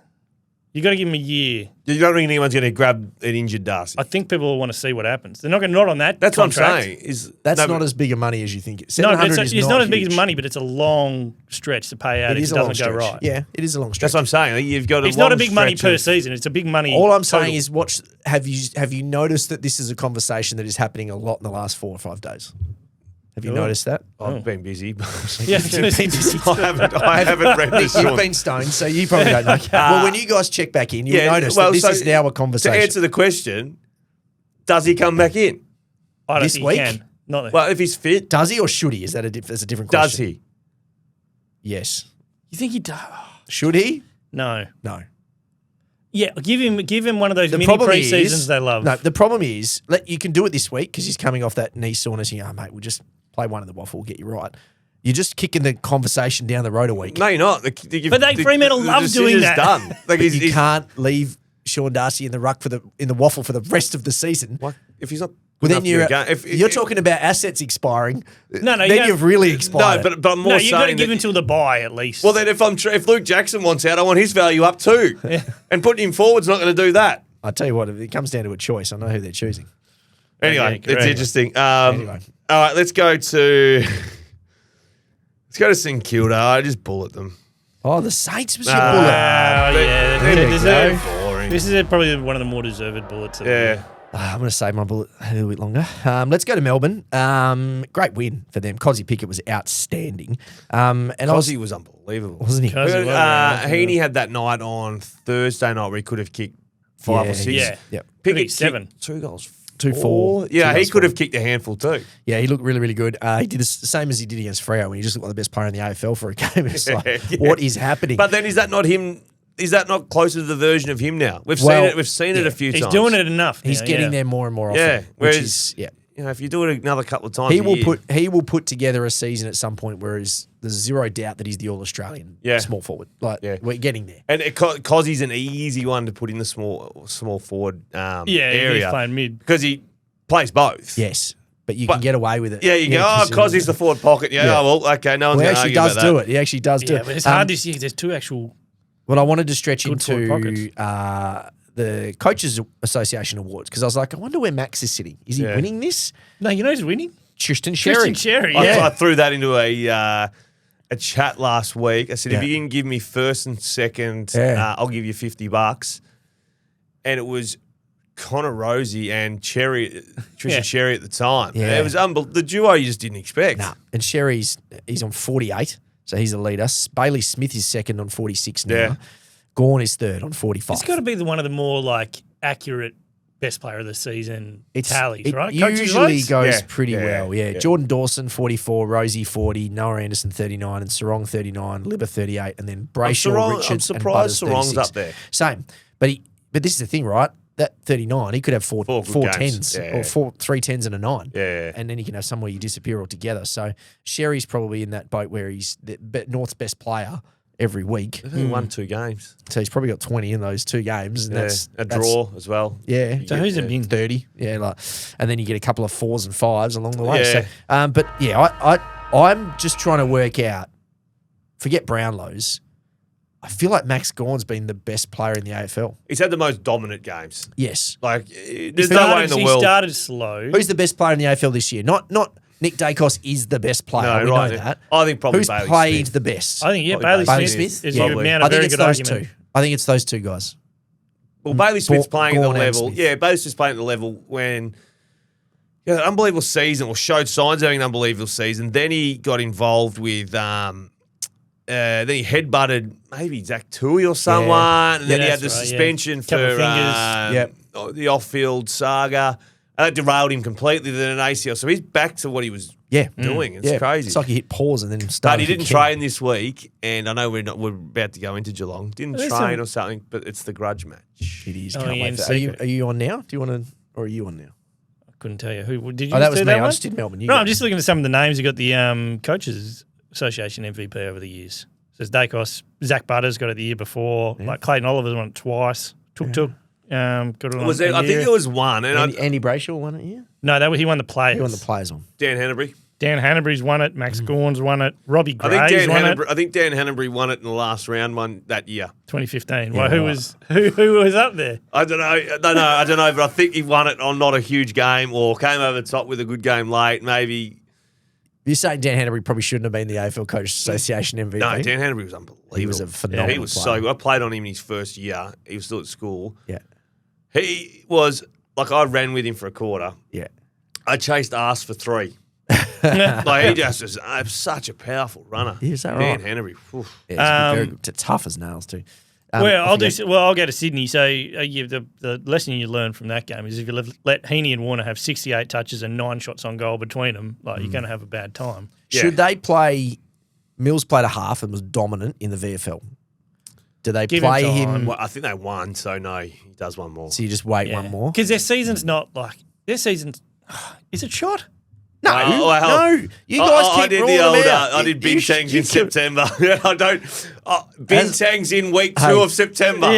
You got to give him a year. You don't think anyone's going to grab an injured Darcy. I think people will want to see what happens. They're not going to not on that. That's contract. what I'm saying. Is That's no, not but- as big a money as you think. No, but 700 it's is not as big huge. as money, but it's a long stretch to pay out It if is it a long doesn't go stretch. right. Yeah, it is a long stretch. That's what I'm saying. You've got. It's not a big money per season. It's a big money. All I'm total. saying is, have you noticed that this is a conversation that is happening a lot in the last 4 or 5 days? Have you noticed that? I've been busy. Yeah, I haven't read this. You've been stoned, so you probably don't know. Well, when you guys check back in, you'll notice that this is now a conversation. To answer the question, does he come back in? I don't this think week? he can. Not Well, if he's fit, Does he or should he? Is that that's a different does question? he? Yes. you think he does? Should he? No. No. Yeah, give him one of those The mini problem pre-seasons is they love. No, the problem is you can do it this week because he's coming off that knee soreness. And mate, we'll just play one in the waffle, we'll get you right. You're just kicking the conversation down the road a week. No, you're not. But Fremantle love doing that. Done. Like You can't leave Sean Darcy in the ruck in the waffle for the rest of the season. What if he's not? Well, then good enough to get a game? you're talking about assets expiring. No, then you don't- you've really expired. No, but I'm more no, you've got to saying give that- him till the bye at least. Well, then if Luke Jackson wants out, I want his value up too. And putting him forward's not going to do that. I tell you what, if it comes down to a choice, I know who they're choosing. Anyway, Okay, it's correct. interesting. Anyway. All right, let's go to St Kilda. I just bullet them. Oh, the Saints was your Nah. bullet. yeah, There you they're go. Boring. this is probably one of the more deserved bullets. Of Yeah. I'm going to save my bullet a little bit longer. Let's go to Melbourne. Great win for them. Cozzy Pickett was outstanding. And Ozzy was unbelievable. wasn't he? Cozzy was, yeah. Heaney had that night on Thursday night where he could have kicked 5 or 6. Yeah. Yep. Pickett Pickett 7. kicked 2 goals. 2-4. 4. Yeah, 2 he goals, could 4. have kicked a handful too. Yeah, he looked really, really good. He did the same as he did against Freo when he just looked like the best player in the AFL for a game. It's like, Yeah. what is happening? But then is that not him? Is that not closer to the version of him now? We've Well, seen it. We've seen it yeah. a few He's times. doing it enough. He's now, getting yeah. there more and more often. Yeah. Which Whereas, is, yeah. You know, if you do it another couple of times, He a will year, put together a season at some point where there's zero doubt that he's the All-Australian small forward. Like, Yeah. we're getting there. And Cozzy's an easy one to put in the small forward Yeah, area he's playing mid. because he plays both. Yes. But you can But- get away with it. Yeah, you go, 'cause, Cozzy's the forward pocket. Yeah, Yeah. oh, well, okay, no one's Well, he going to actually argue does about do that. it. He actually does do Yeah, it. but it's hard this year. There's 2 actual. Well, I wanted to stretch Good forward into the Coaches Association Awards because I was like, I wonder where Max is sitting. Is he Yeah. winning this? No, you know who's winning? Tristan Sherry. Christian Sherry. I Yeah. threw that into a chat last week. I said, if Yeah. you can give me first and second, Yeah. I'll give you $50. And it was Connor Rosie and Tristan Yeah. Sherry at the time. Yeah. It was the duo you just didn't expect. Nah. And Sherry's on 48, so he's a leader. Bailey Smith is second on 46 now. Yeah. Gorn is third on 45. It's got to be one of the more like accurate best player of the season It tallies, right? Coaches usually votes? goes Yeah, pretty yeah, well. Yeah. yeah. Jordan Dawson, 44, Rosie, 40, Noah Anderson, 39, and Sarong, 39, Libba, 38, and then Brayshaw, I'm Richards, and surprised Butters, Sarong's 36. up there. Same. But this is the thing, right? That 39, he could have four Four good games. tens Yeah, or yeah. three tens and a 9. Yeah. And then you can have somewhere you disappear altogether. So Sherry's probably in that boat where he's North's best player every week. He's only won 2 games. So he's probably got 20 in those 2 games. And that's a draw as well. Yeah. So who's it in been? 30? Yeah, and then you get a couple of 4s and 5s along the way. Yeah. So, but yeah, I'm just trying to work out. Forget Brownlow's. I feel like Max Gawn's been the best player in the AFL. He's had the most dominant games. Yes. Like, there's no way in the He world. started slow. Who's the best player in the AFL this year? Not Nick Dacos is the best player. No, we right. know that. I think probably Who's Bailey played Smith. the best? I think, yeah, Probably Bailey Bailey Smith Smith? is Yeah. you Probably. mount a I think very it's good those argument. two. I think it's those two guys. Well, Bailey Smith's playing at the Gawn and level. Smith. Yeah, Bailey Smith's playing at the level when he had an unbelievable season or showed signs of having an unbelievable season. Then he got involved with, then he headbutted maybe Zach Tui or someone. And then he had the that's right, suspension Couple for fingers. the off-field saga. And that derailed him completely, then an ACL. So he's back to what he was doing. It's crazy. It's like he hit pause and then started. But he didn't again. train this week, and I know we're about to go into Geelong. Didn't There's train some- or something, but it's the grudge match. It is. Oh, Can't yeah, wait in for that. secret. Are you on now? Do you want to, or are you on now? Couldn't tell you who. Did you Oh, that just was do me. that I one? just did Melbourne. You No, go. I'm just looking at some of the names. You got the Coaches Association MVP over the years. So it's Dacos, Zach Butters got it the year before. Like Clayton Oliver's won it twice. Tuk got it on. Was there? a I think year. there was one, and Andy Brayshaw won it. Yeah, No, he won the players. he won the players on. Dan Hanbury. Dan Hanbury's won it. Max Gawn's won it. Robbie I think Gray's won it. I think Dan Hanbury won it in the last round one that year. 2015. Yeah, Well, who right. was up there? I don't know, but I think he won it on not a huge game or came over the top with a good game late. Maybe. You're saying Dan Hanbury probably shouldn't have been the AFL Coach Association MVP? No, Dan Hanbury was unbelievable. He was a phenomenal He was player. so good. I played on him in his first year. He was still at school. Yeah, He was, like, I ran with him for a quarter. yeah. I chased arse for 3. Like, he just was such a powerful runner. Yeah, is that Dan right? Hanbury. Oof. Yeah, he's very good. Tough as nails too. I'll go to Sydney. So the lesson you learn from that game is if you let Heaney and Warner have 68 touches and 9 shots on goal between them, like you're going to have a bad time. Should they play? Mills played a half and was dominant in the VFL. Do they Give him play time. him? Well, I think they won, so no, he does one more. So you just wait one more? Because their season's not like their season's. Is it shot? No, no. You guys I keep did ruling the them old. out. I did Bintangs in September. I don't. Bintangs in week 2 Hey. of September.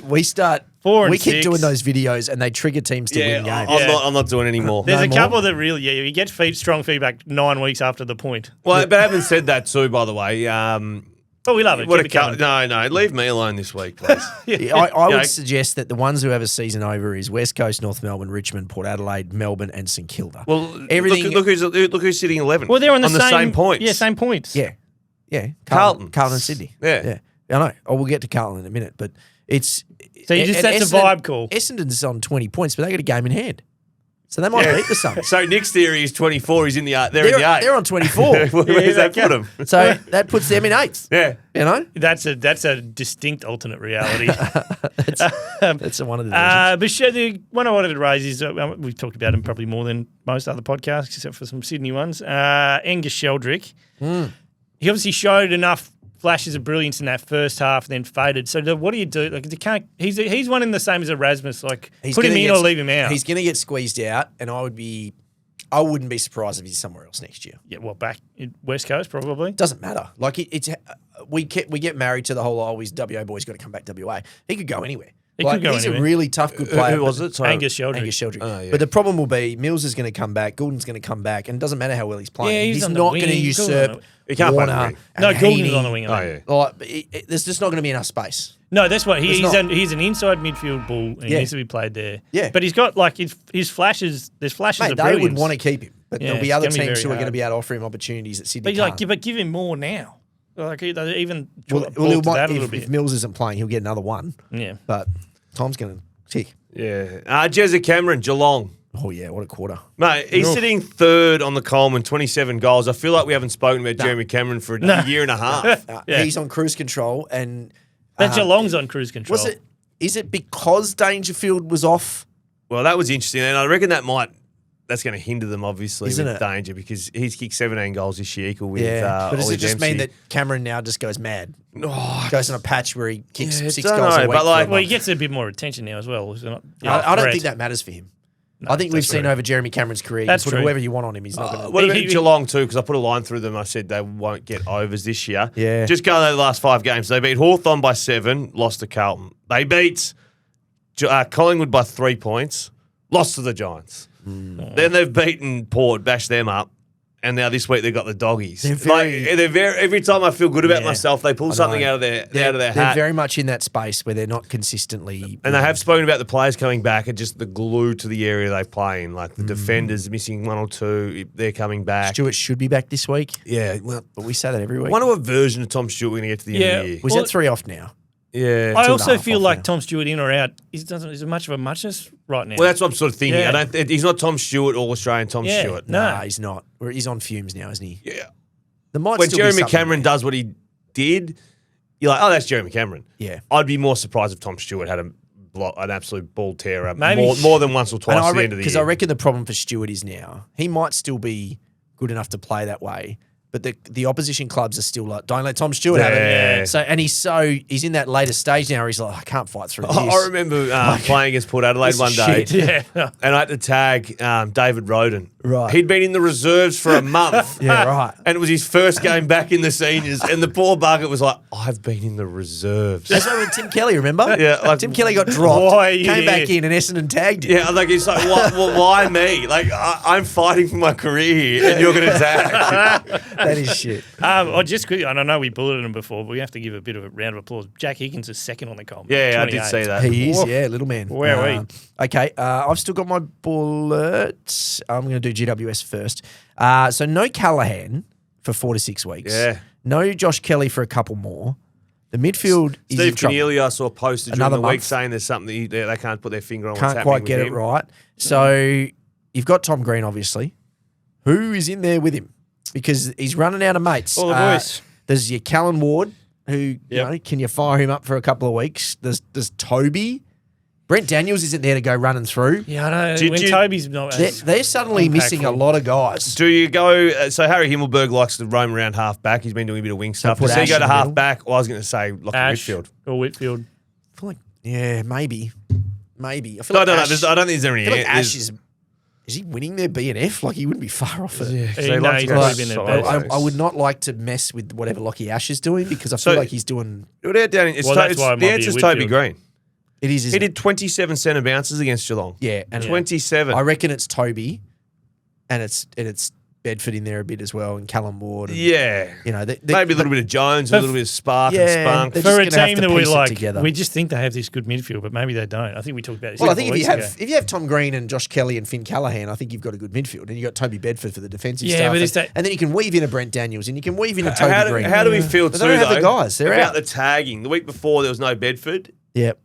We start. 4 and We keep 6. doing those videos, and they trigger teams to win games. I'm not doing any more. There's No a more? couple that really, you get strong feedback 9 weeks after the point. Well, but having said that too, by the way, But we love it. what Keep a it coming. no, leave me alone this week, please. Yeah, I Yeah. would suggest that the ones who have a season over is West Coast, North Melbourne, Richmond, Port Adelaide, Melbourne, and St Kilda. Well, everything. Look who's sitting 11th. Well, they're on the same points. Yeah, same points. yeah, Carlton. Carlton, Sydney. Yeah. I know. Oh, we'll get to Carlton in a minute, but it's So you just and that's a vibe call. Essendon's on 20 points, but they got a game in hand, so they might beat the Suns. So Nick's theory is 24. He's in the they're in the 8. They're on 24, Where does that put them? so that puts them in 8th. Yeah. You know, That's a distinct alternate reality. that's one of the divisions. But the one I wanted to raise is we've talked about him probably more than most other podcasts, except for some Sydney ones. Angus Sheldrick. He obviously showed enough flashes of brilliance in that first half, then faded. So what do you do? Like you can't. He's one in the same as Erasmus. Like put him in or leave him out. He's going to get squeezed out, and I wouldn't be surprised if he's somewhere else next year. Yeah, well, back in West Coast probably. Doesn't matter. Like we get married to the whole he's WA boy's got to come back WA. He could go anywhere. He could go he's anywhere. a really tough, good player. Who was it? Sorry. Angus Sheldrick. Angus Sheldrick. Oh, yeah. But the problem will be Mills is going to come back, Goulden's going to come back, and it doesn't matter how well he's playing. Yeah, he's on the not wing. going to Goulden's on usurp He can't play the Warner. wing. No, and Goulden's Heaney. on the wing. I Oh, think. yeah. Like, there's just not going to be enough space. No, that's what It's he's. not. He's an inside midfield bull, and he Yeah. needs to be played there. Yeah. but he's got like his flashes. There's flashes Mate, of they brilliance. would want to keep him, but Yeah, there'll be it's other gonna be teams very who are going to hard. be able to offer him opportunities that Sydney But can't. give him more now. Like even Well, talk he to might- that a little if bit. Mills isn't playing, he'll get another one. Yeah. But Tom's going to tick. Yeah. Jezza Cameron, Geelong. Oh, yeah, what a quarter. Mate, he's sitting 3rd on the Coleman, 27 goals. I feel like we haven't spoken about Jeremy Cameron for a year and a half. Yeah. He's on cruise control, and But Geelong's on cruise control. is it because Dangerfield was off Well, that was interesting, and I reckon that's going to hinder them, obviously, Isn't with it? danger, because he's kicked 17 goals this year, equal with But does Ollie it just mean Dempsey. that Cameron now just goes mad? Oh, Goes on a patch where he kicks Yeah, 6 don't goals know, a week. but like- Well, he gets a bit more attention now as well. He's not, I don't think that matters for him. No, I think we've that's seen true. over Jeremy Cameron's career. You That's can put true. whoever you want on him. He's not going to. What about He- Geelong too? Because I put a line through them. I said they won't get overs this year. Yeah. Just go over the last 5 games. They beat Hawthorn by 7, lost to Carlton. They beat Collingwood by 3 points, lost to the Giants. Then they've beaten Port, bashed them up. And now this week they've got the Doggies. They're very. Every time I feel good about myself, they pull something out of their They're hat. very much in that space where they're not consistently. And they have spoken about the players coming back and just the glue to the area they play in. Like the defenders missing 1 or 2, they're coming back. Stewart should be back this week, Yeah, well, but we say that every I week. wonder what version of Tom Stewart we're going to get to the end of the year. Was that 3 off now? Yeah. I 2.5 also feel off like now. Tom Stewart in or out is much of a muchness right now. Well, that's what I'm sort of thinking. Yeah. He's not Tom Stewart, all Australian Tom Yeah, Stewart. no. Nah, he's not. He's on fumes now, isn't he? Yeah. There might When still be Jeremy something Cameron there. does what he did, you're like, oh, that's Jeremy Cameron. Yeah. I'd be more surprised if Tom Stewart had an absolute ball tear up Maybe. more than once or twice at the end of the year. Because I reckon the problem for Stewart is now he might still be good enough to play that way, but the opposition clubs are still like, don't let Tom Stewart have it. Yeah. So he's in that later stage now where he's like, I can't fight through this. I remember playing against Port Adelaide This one is day, shit. yeah. and I had to tag David Roden. Right. He'd been in the reserves for a month. Yeah, right. And it was his first game back in the seniors, and the poor bugger was like, I've been in the reserves. That's why with Tim Kelly, remember? Yeah, like- Tim Kelly got dropped, Why, came yeah. back in, and Essendon tagged him. Yeah, like it's like, why me? Like I'm fighting for my career here, and you're going to tag. That is shit. I just quickly, and I know we bulleted him before, but we have to give a bit of a round of applause. Jack Higgins is second on the column. Yeah, I did 28. see that. He is, Woof. yeah, little man. Where are we? Okay, I've still got my bullets. I'm going to do GWS first. So no Callahan for 4 to 6 weeks. Yeah. No Josh Kelly for a couple more. The midfield is in Steve trouble. Cornelia, I saw posted during Another the week month. saying there's something that they can't put their finger on what's Can't happening quite get with it him. right. So you've got Tom Green, obviously. Who is in there with him? Because he's running out of mates. All the boys. There's your Callan Ward, who, you Yep. know, can you fire him up for a couple of weeks? There's Toby. Brent Daniels isn't there to go running through. Yeah, I know. Did when you- Toby's not. They're suddenly missing a impactful. lot of guys. Do you go? So Harry Himmelberg likes to roam around half back. He's been doing a bit of wing stuff. put Does he Ash go in to the half middle? back? Well, I was going to say Lockie Ash Whitfield. or Whitfield. I feel like, yeah, maybe. I feel No, like no, no. Ash, I don't think there's any. I feel like there's- Ash is he winning their BNF? Like, he wouldn't be far off it. Yeah, 'cause He- they no, like to he's go probably been there sideways. I would not like to mess with whatever Lockie Ash is doing because I So- feel like he's doing. Well, they're down in- it's Well, to- that's it's- why it the might be answer's Whitfield. Toby Green. It is. He Isn't it? did 27 centre bounces against Geelong. Yeah, and 27. I reckon it's Toby, and it's Bedford in there a bit as well, and Callum Ward. And, Yeah. you know, Maybe a little bit of Jones, a little bit of spark and Yeah, spunk. they're For a just gonna have team to that we piece it like, together. we just think they have this good midfield, but maybe they don't. I think we talked about this. Well, I a think couple if you weeks have ago. if you have Tom Green and Josh Kelly and Finn Callahan, I think you've got a good midfield, and you got Toby Bedford for the defensive Yeah, stuff, but it's and, that- and then you can weave in a Brent Daniels, and you can weave in a Toby How Green. do we feel But too, they don't have the though, guys. They're about out. the tagging? The week before, there was no Bedford, Yep.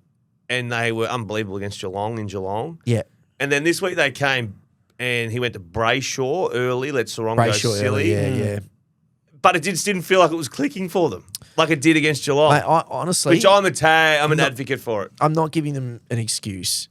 and they were unbelievable against Geelong in Geelong. Yeah. And then this week they came and he went to Brayshaw early, let Sarong go Brayshaw silly. early, yeah. But it just didn't feel like it was clicking for them, like it did against Geelong. Mate, I, honestly, which I'm an advocate for it. I'm not giving them an excuse,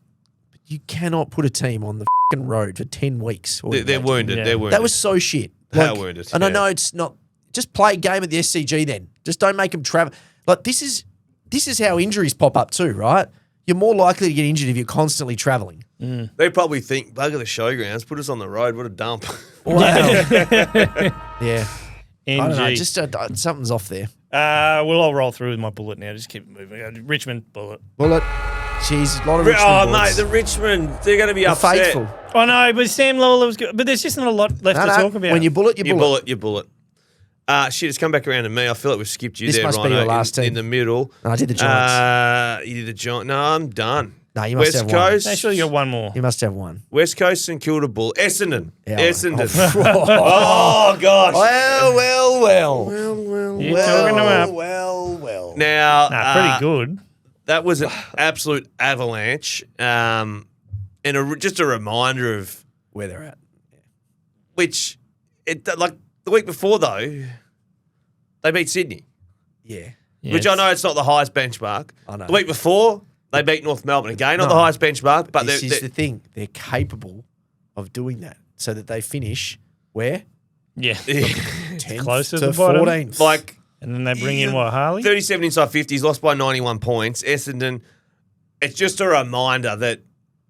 but you cannot put a team on the f***ing road for 10 weeks. They're wounded. Yeah. They're wounded. That was so shit. How wounded, And I yeah. know it's not. Just play a game at the SCG then. Just don't make them travel. Like this is how injuries pop up too, right? You're more likely to get injured if you're constantly traveling. They probably think, bugger the showgrounds, put us on the road. What a dump. Wow. Yeah. I don't know. NG. Just something's off there. Well, I'll roll through with my bullet now. Just keep it moving. Richmond bullet. Well, jeez, a lot of Richmond Oh, bullets. mate, the Richmond, they're going to be The upset. faithful. I know, but Sam Lawler was good. But there's just not a lot left No, to no, talk about. when you bullet, you bullet. You bullet. Shit, it's come back around to me. I feel like we've skipped you This there, must be Rhino, your last in team. the middle. No, I did the Giants. You did the Giants. No, I'm done. No, you must West have one. Coast. No, sure, you got one more. You must have one. West Coast and Kilda Bull. Essendon. Yeah, Essendon. oh. Oh, gosh. Well. You're talking them up. Well. Now, Nah, pretty good. that was an absolute avalanche. And just a reminder of Where they're at. which, like the week before, though, they beat Sydney. Yeah. Yeah, Which I know it's not the highest benchmark. I know. The week before, They beat North Melbourne again, not the highest benchmark, but this is the thing. They're capable of doing that so that they finish where? Yeah. 10th Close to to the bottom. 14th. like And then they bring in what, Harley? 37 inside 50s, lost by 91 points. Essendon, it's just a reminder that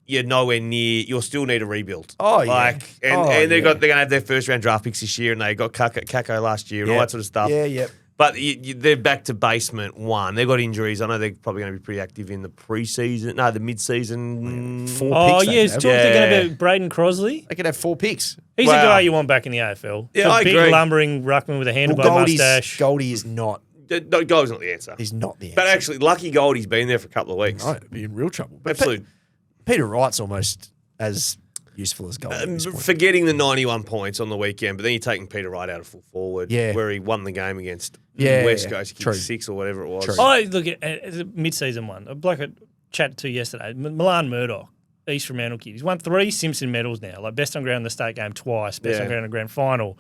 you're nowhere near. You'll still need a rebuild. Oh, yeah. And they're going to have their first round draft picks this year, and they got Kako last year and all that sort of stuff. Yeah. But they're back to basement one. They've got injuries. I know they're probably going to be pretty active in the preseason. No, the mid-season. 4 picks. It's talking about Braden Crosley. They could have 4 picks. He's a guy you want back in the AFL. Yeah, a I big agree. lumbering ruckman with a handlebar mustache. Goldie is not. No, Goldie's not the answer. He's not the answer. But actually, lucky Goldie's been there for a couple of weeks. Oh, it'd be in real trouble. But Absolute. Peter Wright's almost as useful as Goldie at this point. Forgetting the 91 points on the weekend, but then you're taking Peter Wright out of full forward, where he won the game against West Coast. He kicked 6 or whatever it was. True. Oh, look, it's a mid-season one. A bloke I chatted to yesterday, Milan Murdoch, East Fremantle kid. He's won 3 Simpson medals now, like best on ground in the state game twice, best on ground in the grand final.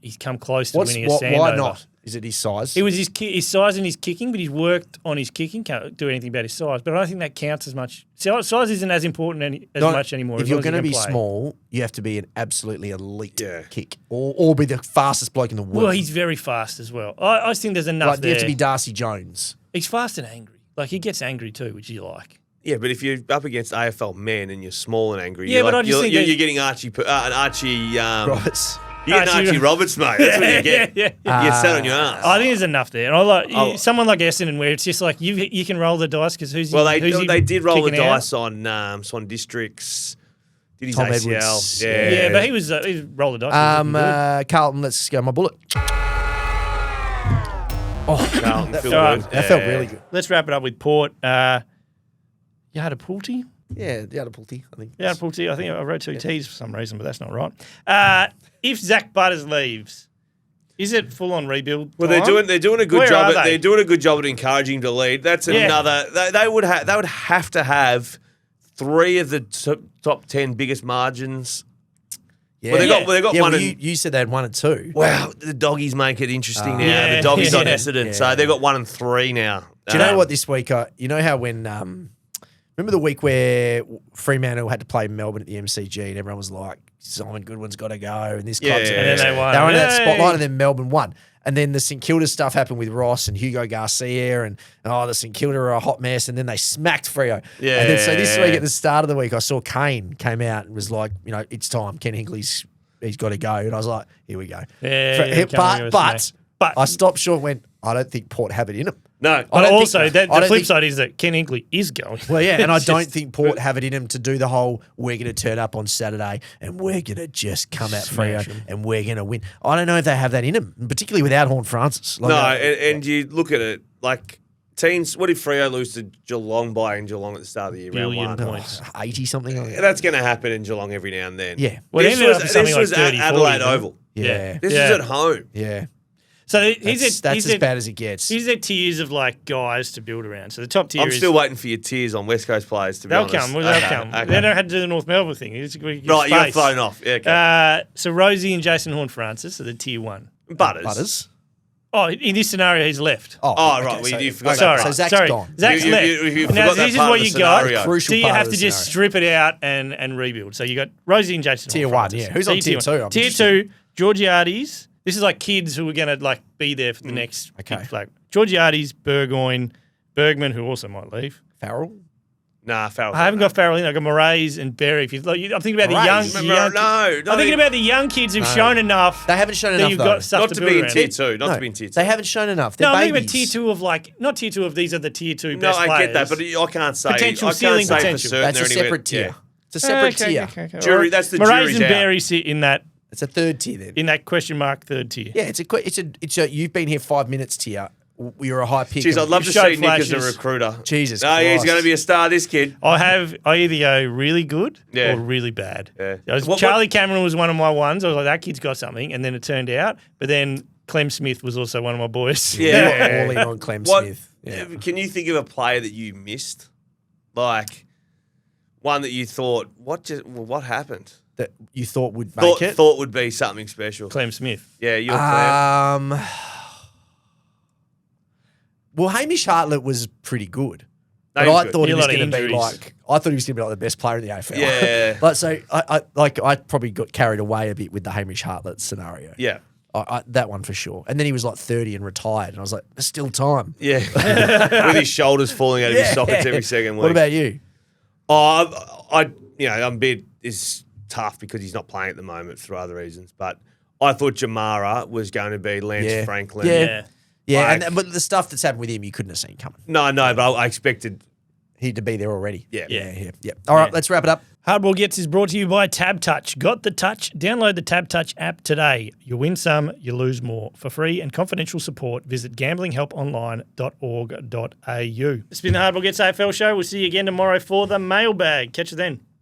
He's come close to winning a Sandover. Why not? Is it his size? It was his size and his kicking, but he's worked on his kicking. Can't do anything about his size, but I don't think that counts as much. Size isn't as important much anymore. If you're going to be small, you have to be an absolutely elite kick, or be the fastest bloke in the world. Well, he's very fast as well. I just think there's enough there. You have to be Darcy Jones. He's fast and angry. Like, he gets angry too, which you like. Yeah, but if you're up against AFL men and you're small and angry, Yeah, but I just think you're getting Archie Roberts. You're getting Archie Roberts, mate. That's what you get. You get sat on your ass. I think there's enough there. And I like someone like Essendon, where it's just like you can roll the dice because they did roll the kicking out? dice on Swan Districts. Did his Tom ACL? Edwards. Yeah, but he was rolled the dice. Carlton, let's go. My bullet. Carlton, that feel felt, good. that felt really good. Let's wrap it up with Port. Yardapulti? Yeah, Yardapulti, I think. Yardapulti. I think I wrote 2 T's for some reason, but that's not right. If Zach Butters leaves, is it full on rebuild? Well, time? they're doing a good Where job. are they? They're doing a good job at encouraging him to lead. That's another. They would have to have 3 of the top 10 biggest margins. Yeah. Well, they got one. Well, you said they had 1 and 2. Wow, the doggies make it interesting now. Yeah. The doggies on Yeah. Essendon, so they've got 1 and 3 now. Do you know what this week? You know how when remember the week where Fremantle had to play Melbourne at the MCG and everyone was like, Simon Goodwin's got to go and this club's Yeah. And then they won. They were in that Yay. spotlight and then Melbourne won. And then the St Kilda stuff happened with Ross and Hugo Garcia and the St Kilda are a hot mess and then they smacked Freo. Yeah. And then so this week at the start of the week I saw Kane came out and was like, it's time. Ken Hinkley's he's got to go. And I was like, here we go. Yeah, But I stopped short and went, I don't think Port have it in them. No. But also, the flip side is that Ken Hinkley is going. Well, yeah, and I don't think Port have it in them to do the whole, we're going to turn up on Saturday and we're going to just come at Freo and we're going to win. I don't know if they have that in them, particularly without Horn Francis. And you look at it, like, teams, what did Freo lose to Geelong by in Geelong at the start of the year? Billion round 1? points. 80 something like that. That's going to happen in Geelong every now and then. Yeah. Well, This it ended up something was like at 30, Adelaide 40, Oval. Yeah. This is at home. Yeah. So That's as bad as it gets. Here's their tiers of like guys to build around. So the top tier I'm is still waiting for your tears on West Coast players to be they'll honest. come. They'll come. Okay. They don't have to do the North Melbourne thing. Right, you're thrown off. Yeah, okay. So Rosie and Jason Horn-Francis are the tier 1. Butters. Oh, in this scenario, he's left. Oh, okay, right. So, you forgot Sorry, that so part. Zach's sorry. gone. Zach's You left. forgot Now, that this is part what of you the got. scenario. Crucial So you part have of to the just scenario. strip it out and rebuild. So you got Rosie and Jason Tier Horn-Francis. 1, yeah. Who's on tier 2? I'm Tier interested. 2, Georgiades. This is like kids who are going to like be there for the next Okay. big flag. Georgiades, Burgoyne, Bergman, who also might leave. Farrell? Nah, Farrell. I haven't got Farrell in. I've got Moraes and Berry. I'm thinking about the young. I'm thinking about the young kids who've shown enough. They haven't shown that enough, you've though. got stuff Not to to build be in around. tier 2. Not to be in tier 2. They haven't shown enough. They're No, I'm thinking babies. about tier 2 of like, not tier 2 of these are the tier 2 No, best I players. get that, but I can't say. Potential I can't ceiling say potential. For certain That's a they're anywhere- separate tier. yeah. It's a separate tier. Okay. Jury- that's the Moraes jury's and out. Berry sit in that It's a third tier then. question mark third tier. Yeah, it's a you've been here 5 minutes tier. You're a high pick. Jeez, I'd love to Showed see Nick as a flashes. recruiter. Jesus Oh, yeah, he's Christ. going to be a star, this kid. I either go really good Yeah. or really bad. Yeah. Charlie Cameron was one of my ones. I was like, that kid's got something, and then it turned out. But then Clem Smith was also one of my boys. Yeah. All in on Clem What- Smith. Yeah. Can you think of a player that you missed? Like, one that you thought, what happened? That you thought would make it. Thought would be something special. Clem Smith. Yeah, you're Clem. Well, Hamish Hartlett was pretty good. But he was I good. thought he A was lot of going to be injuries. I thought he was going to be like the best player in the AFL. Yeah. But so I probably got carried away a bit with the Hamish Hartlett scenario. Yeah. That one for sure. And then he was like 30 and retired, and I was like, there's still time. Yeah. With his shoulders falling out of his sockets every second week. What about you? I'm a bit is tough because he's not playing at the moment for other reasons. But I thought Jamara was going to be Lance Franklin. Yeah. Yeah, Like- but the stuff that's happened with him, you couldn't have seen coming. No, but I expected. He'd to be there already. Yeah. Yeah. All right, let's wrap it up. Hardball Gets is brought to you by Tab Touch. Got the touch? Download the Tab Touch app today. You win some, you lose more. For free and confidential support, visit gamblinghelponline.org.au. It's been the Hardball Gets AFL show. We'll see you again tomorrow for the mailbag. Catch you then.